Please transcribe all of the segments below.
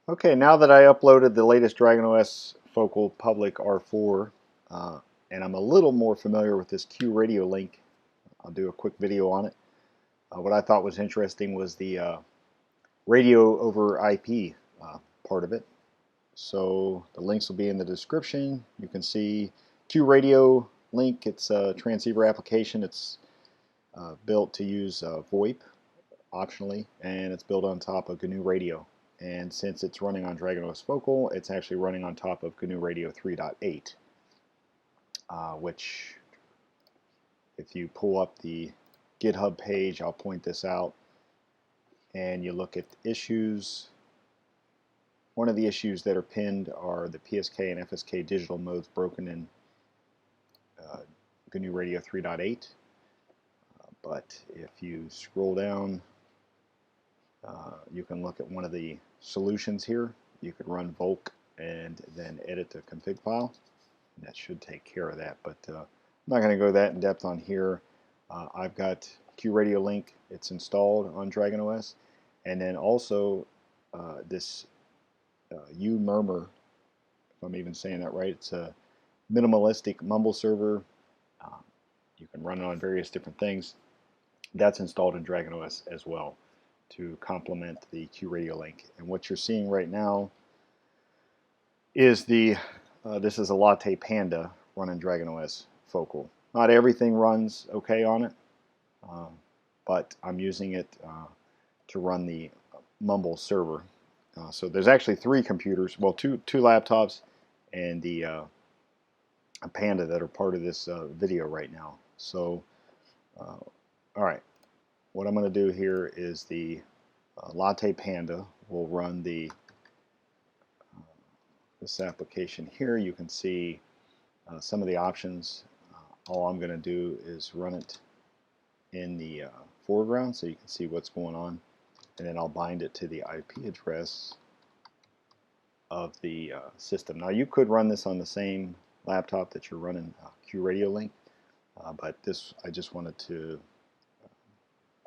Okay, now that I uploaded the latest DragonOS Focal PublicR4, and I'm a little more familiar with this QRadioLink, I'll do a quick video on it. What I thought was interesting was the radio over IP part of it. So the links will be in the description. You can see QRadioLink. It's a transceiver application. It's built to use VOIP optionally, and it's built on top of GNU Radio. And since it's running on DragonOS Focal, it's actually running on top of GNU Radio 3.8, which, if you pull up the GitHub page, I'll point this out, and you look at issues. One of the issues that are pinned are the PSK and FSK digital modes broken in GNU Radio 3.8. But if you scroll down, you can look at one of the solutions here. You could run Volk and then edit the config file. And that should take care of that, but I'm not going to go that in depth on here. I've got QRadioLink. It's installed on DragonOS, and then also this umurmur, if I'm even saying that right. It's a minimalistic mumble server. You can run it on various different things. That's installed in DragonOS as well to complement the QRadioLink. And what you're seeing right now is this is a lattepanda running DragonOS Focal. Not everything runs okay on it, but I'm using it to run the mumble server. So there's actually three computers, well, two laptops and the a Panda that are part of this video right now. So all right, what I'm going to do here is the lattepanda will run this application here. You can see some of the options. All I'm going to do is run it in the foreground so you can see what's going on, and then I'll bind it to the IP address of the system. Now you could run this on the same laptop that you're running QRadioLink, but this I just wanted to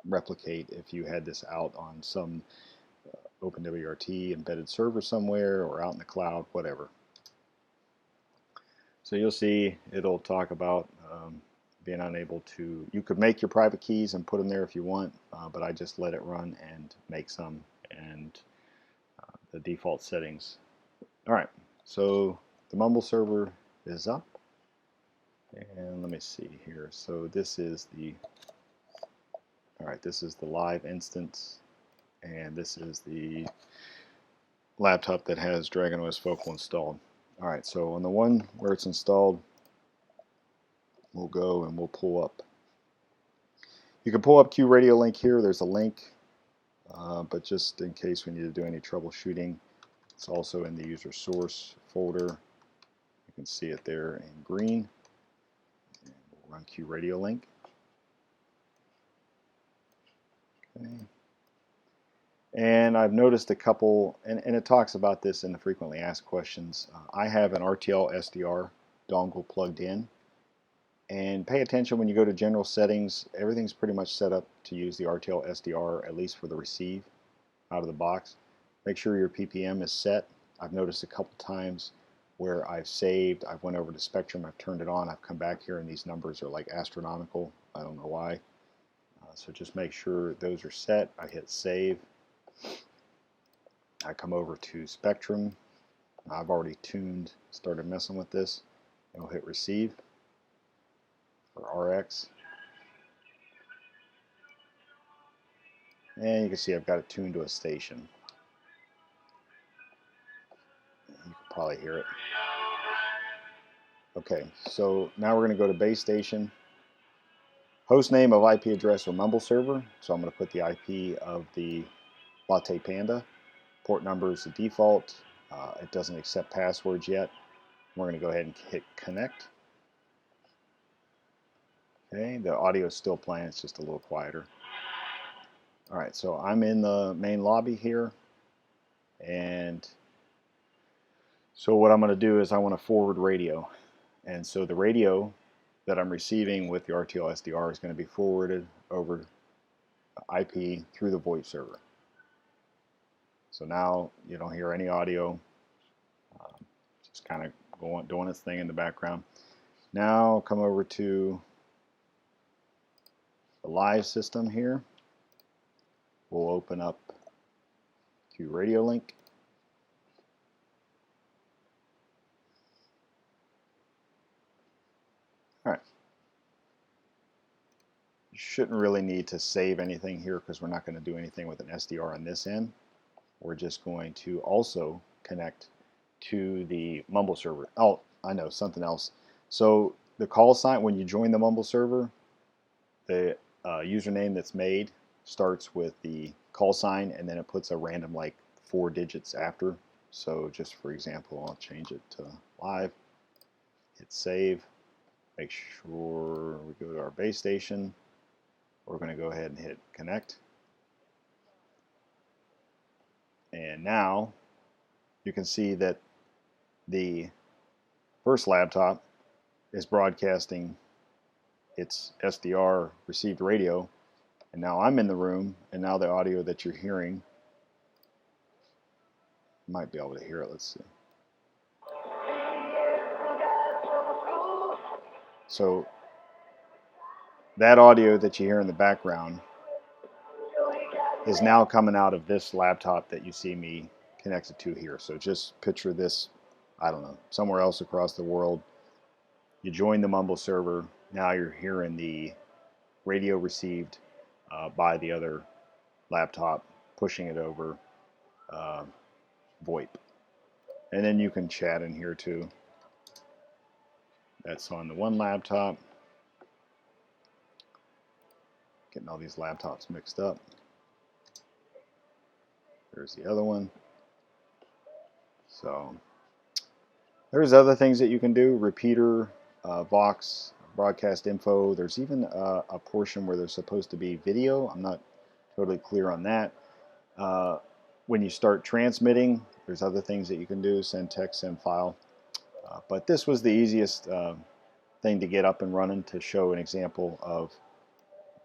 replicate if you had this out on some OpenWRT embedded server somewhere or out in the cloud, whatever. So you'll see it'll talk about being unable to, you could make your private keys and put them there if you want, but I just let it run and make some, and the default settings. Alright, so the mumble server is up, and let me see here. So this is the this is the live instance, and this is the laptop that has DragonOS Focal installed. Alright, so on the one where it's installed, we'll go and we'll pull up. You can pull up QRadioLink here. There's a link, but just in case we need to do any troubleshooting, it's also in the user source folder. You can see it there in green. And we'll run QRadioLink. Okay. And I've noticed a couple, and it talks about this in the frequently asked questions. I have an RTLSDR dongle plugged in, and pay attention when you go to general settings. Everything's pretty much set up to use the RTLSDR, at least for the receive out of the box. Make sure your PPM is set. I've noticed a couple times where I've saved, I've went over to Spectrum, I've turned it on, I've come back here and these numbers are like astronomical. I don't know why. So just make sure those are set. I hit save. I come over to Spectrum. I've already tuned, started messing with this. And we'll hit receive for RX. And you can see I've got it tuned to a station. You can probably hear it. Okay, so now we're going to go to base station. Host name of IP address or mumble server. So I'm going to put the IP of the lattepanda. Port number is the default. It doesn't accept passwords yet. We're going to go ahead and hit connect. Okay, the audio is still playing, it's just a little quieter. Alright, so I'm in the main lobby here, and so what I'm going to do is I want to forward radio. And so the radio that I'm receiving with the RTLSDR is going to be forwarded over IP through the VoIP server. So now you don't hear any audio, just kind of doing its thing in the background. Now come over to the live system here. We'll open up QRadioLink. All right. You shouldn't really need to save anything here because we're not going to do anything with an SDR on this end. We're just going to also connect to the Mumble server. Oh, I know, something else. So the call sign, when you join the Mumble server, the username that's made starts with the call sign, and then it puts a random like 4 digits after. So just for example, I'll change it to live, hit save, make sure we go to our base station. We're going to go ahead and hit connect. And now you can see that the first laptop is broadcasting its SDR received radio, and now I'm in the room, and now the audio that you're hearing, you might be able to hear it. Let's see. So that audio that you hear in the background is now coming out of this laptop that you see me connected to here. So just picture this, I don't know, somewhere else across the world. You join the Mumble server, now you're hearing the radio received by the other laptop, pushing it over VoIP. And then you can chat in here too. That's on the one laptop. Getting all these laptops mixed up. There's the other one. So there's other things that you can do. Repeater, Vox, broadcast info. There's even a portion where there's supposed to be video. I'm not totally clear on that. When you start transmitting, there's other things that you can do. Send text, send file. But this was the easiest thing to get up and running to show an example of,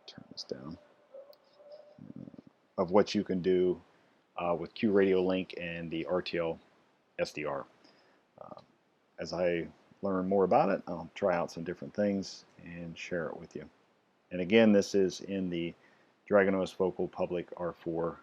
turn this down, of what you can do with QRadioLink and the RTLSDR. As I learn more about it, I'll try out some different things and share it with you. And again, this is in the DragonOS Focal PublicR4